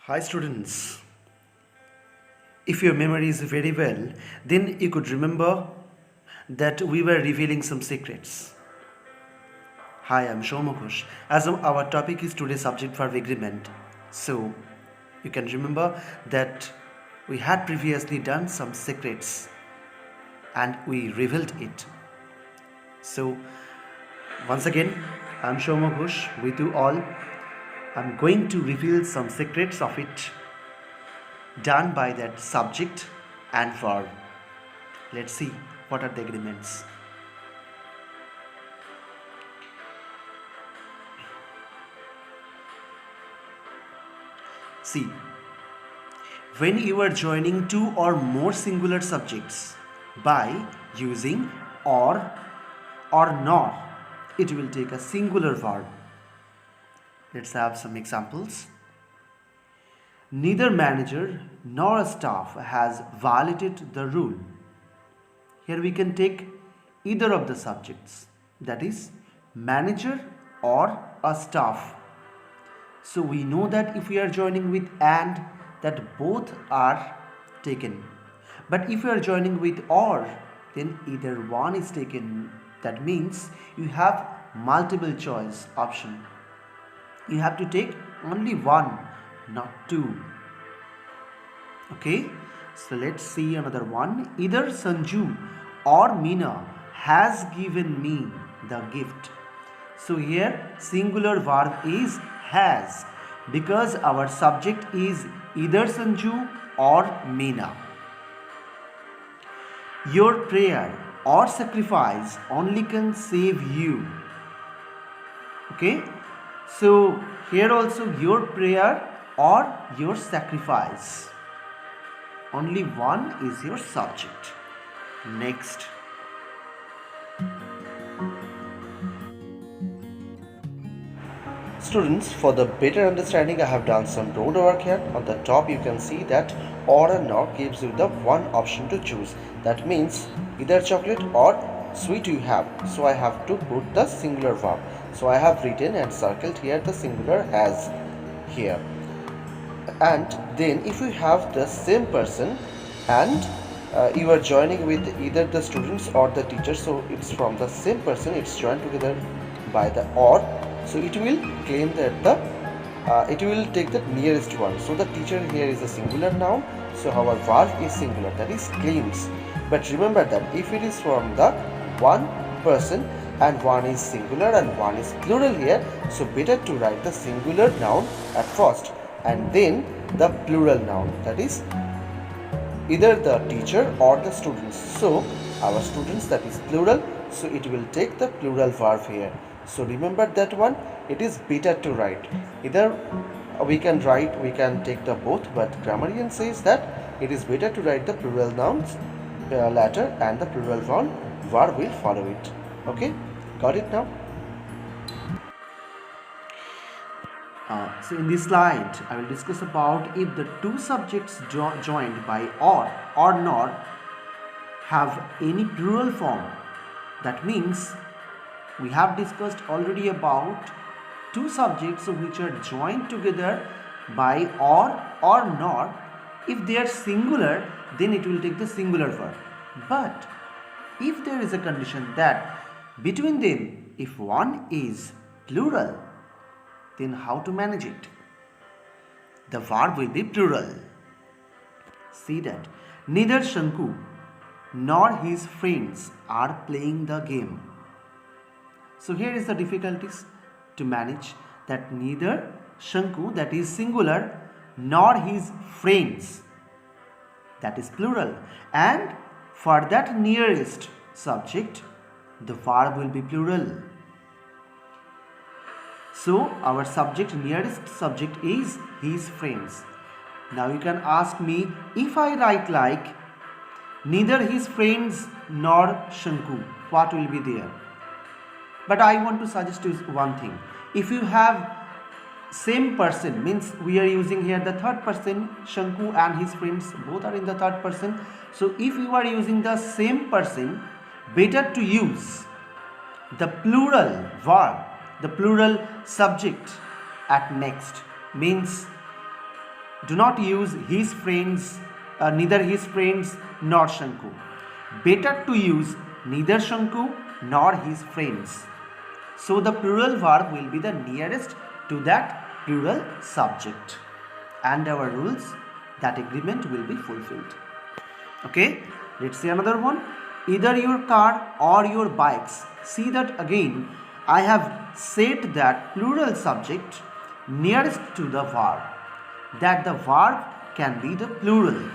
Hi students, if your memory is very well, then you could remember that we were revealing some secrets. Hi, I'm Soumya Ghosh. As our topic is today subject verb agreement, so you can remember that we had previously done some secrets and we revealed it. So once again, I'm Soumya Ghosh with you all. I'm going to reveal some secrets of it done by that subject and verb. Let's see what are the agreements. See, when you are joining two or more singular subjects by using or nor, it will take a singular verb. Let's have some examples. Neither manager nor staff has violated the rule. Here we can take either of the subjects, that is manager or a staff. So we know that if we are joining with and, that both are taken. But if we are joining with or, then either one is taken. That means you have multiple choice option. You have to take only one, not two. Okay, so let's see another one. Either Sanju or Meena has given me the gift. So here singular verb is has, because our subject is either Sanju or Meena. Your prayer or sacrifice only can save you. Okay, so here also your prayer or your sacrifice. Only one is your subject. Next. Students, for the better understanding, I have done some road work here. On the top you can see that or and nor gives you the one option to choose. That means either chocolate or sweet you have. So I have to put the singular verb. So I have written and circled here the singular as here. And then if you have the same person and you are joining with either the students or the teacher, so it's from the same person, it's joined together by the or, so it will claim that it will take the nearest one. So the teacher here is a singular noun, so our verb is singular, that is claims. But remember that if it is from the one person and one is singular and one is plural here, so better to write the singular noun at first and then the plural noun, that is either the teacher or the students. So our students, that is plural, so it will take the plural verb here. So remember that one, it is better to write either we can take the both, but grammarian says that it is better to write the plural nouns latter and the plural verb will follow it. Okay, got it now? So in this slide, I will discuss about if the two subjects joined by or nor have any plural form. That means we have discussed already about two subjects which are joined together by or nor. If they are singular, then it will take the singular verb. But if there is a condition that between them, if one is plural, then how to manage it? The verb will be plural. See that. Neither Shanku nor his friends are playing the game. So here is the difficulties to manage, that neither Shanku, that is singular, nor his friends, that is plural, and for that nearest subject the verb will be plural. So our subject, nearest subject is his friends. Now you can ask me, if I write like neither his friends nor Shanku, what will be there? But I want to suggest you one thing. If you have same person, means we are using here the third person, Shanku and his friends both are in the third person. So if you are using the same person, better to use the plural verb, the plural subject at next. Means do not use his friends, neither his friends nor Shanku. Better to use neither Shanku nor his friends. So the plural verb will be the nearest to that plural subject. And our rules, that agreement will be fulfilled. Okay, let's see another one. Either your car or your bikes. See that again, I have said that plural subject nearest to the verb, that the verb can be the plural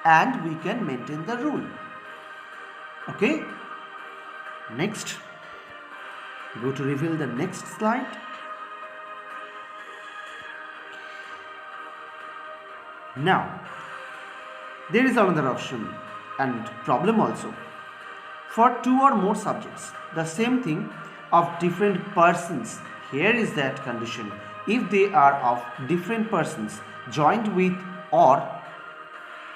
and we can maintain the rule. Okay, next, go to reveal the next slide. Now, there is another option and problem also. For two or more subjects, the same thing of different persons. Here is that condition. If they are of different persons joined with or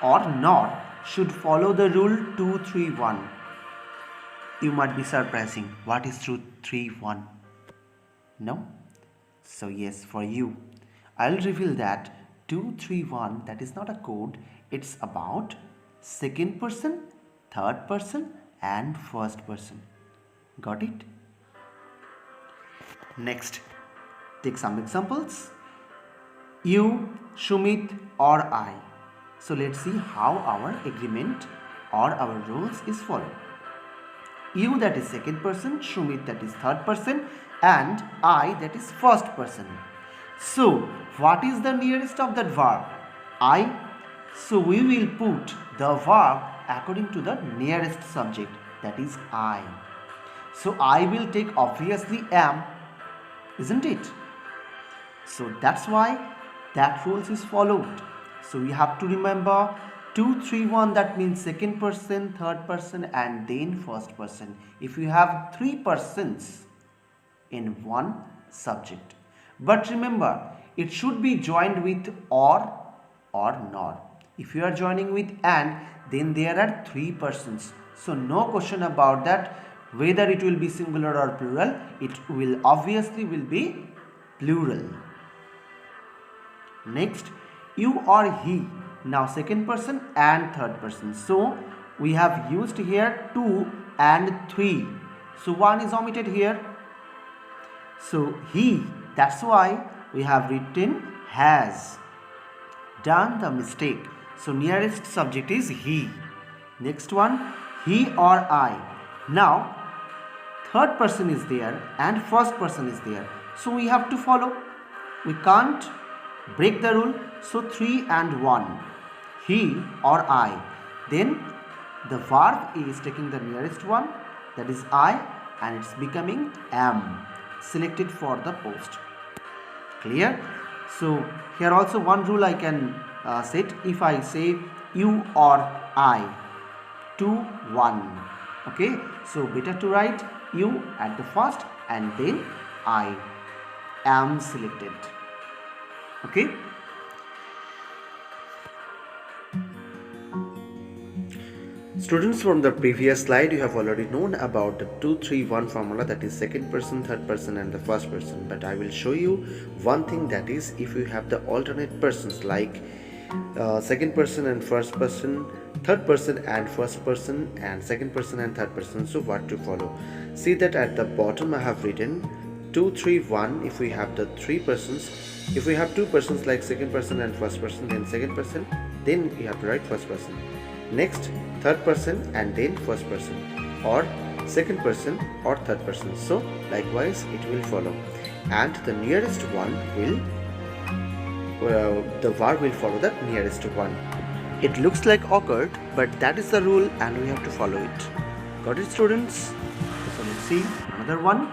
not, should follow the rule 2-3-1. You might be surprising. What is 2-3-1? No? So yes, for you, I'll reveal that 2-3-1, that is not a code. It's about second person, third person and first person. Got it? Next, take some examples. You, Shumit or I. So let's see how our agreement or our rules is followed. You, that is second person, Shumit, that is third person and I, that is first person. So what is the nearest of that verb? I. So we will put the verb according to the nearest subject, that is I. So I will take obviously am, isn't it? So that's why that rules is followed. So we have to remember 2-3-1, that means second person, third person and then first person. If you have three persons in one subject. But remember, it should be joined with or not. If you are joining with and, then there are three persons. So no question about that, whether it will be singular or plural, it will obviously will be plural. Next, you or he. Now second person and third person. So we have used here 2 and 3. So 1 is omitted here. So he, that's why we have written has. Done the mistake. So nearest subject is he. Next one, he or I. Now third person is there and first person is there. So we have to follow. We can't break the rule. So 3 and 1. He or I. Then the verb is taking the nearest one, that is I, and it's becoming am, selected for the post. Clear? So here also one rule I can set. If I say you or I, 2-1. Okay, so better to write you at the first and then I am selected. Okay. Students, from the previous slide you have already known about the 2-3-1 formula, that is second person, third person and the first person. But I will show you one thing, that is if you have the alternate persons like second person and first person, third person and first person and second person and third person. So what to follow? See that at the bottom I have written 2-3-1 if we have the three persons. If we have two persons like second person and first person, then second person, then you have to write first person. Next, third person and then first person, or second person or third person. So likewise it will follow, and the nearest one will the verb will follow the nearest one. It looks like awkward, but that is the rule and we have to follow it. Got it, students? So let's see another one.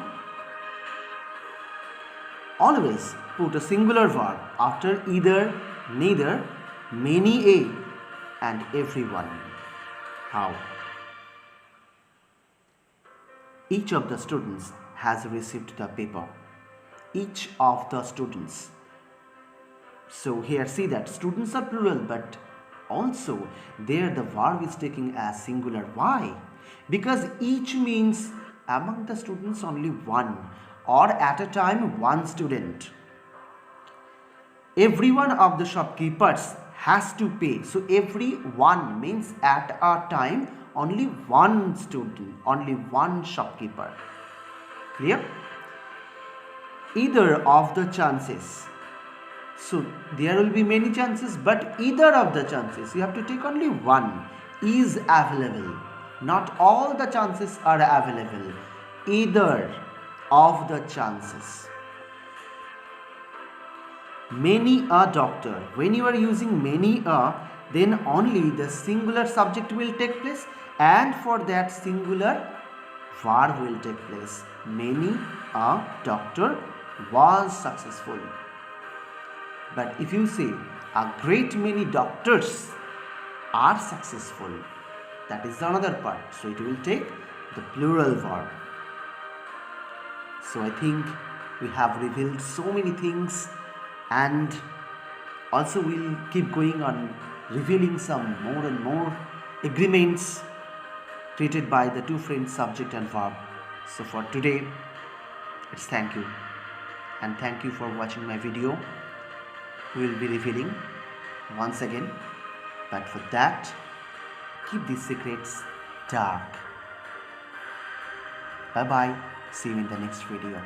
Always put a singular verb after either, neither, many a and everyone. How? Each of the students has received the paper. Each of the students. So here see that students are plural, but also there the verb is taking as singular. Why? Because each means among the students only one, or at a time one student. every one of the shopkeepers has to pay. So every one means at a time only one student, only one shopkeeper. Clear? Either of the chances. So there will be many chances, but either of the chances, you have to take only one, is available. Not all the chances are available. Either of the chances. Many a doctor. When you are using many a, then only the singular subject will take place, and for that singular verb will take place. Many a doctor was successful. But if you say a great many doctors are successful, that is another part. So it will take the plural verb. So I think we have revealed so many things, and also we'll keep going on revealing some more and more agreements created by the two friends, subject and verb. So for today, it's thank you, and thank you for watching my video. We will be revealing once again, but for that, keep these secrets dark. Bye bye. See you in the next video.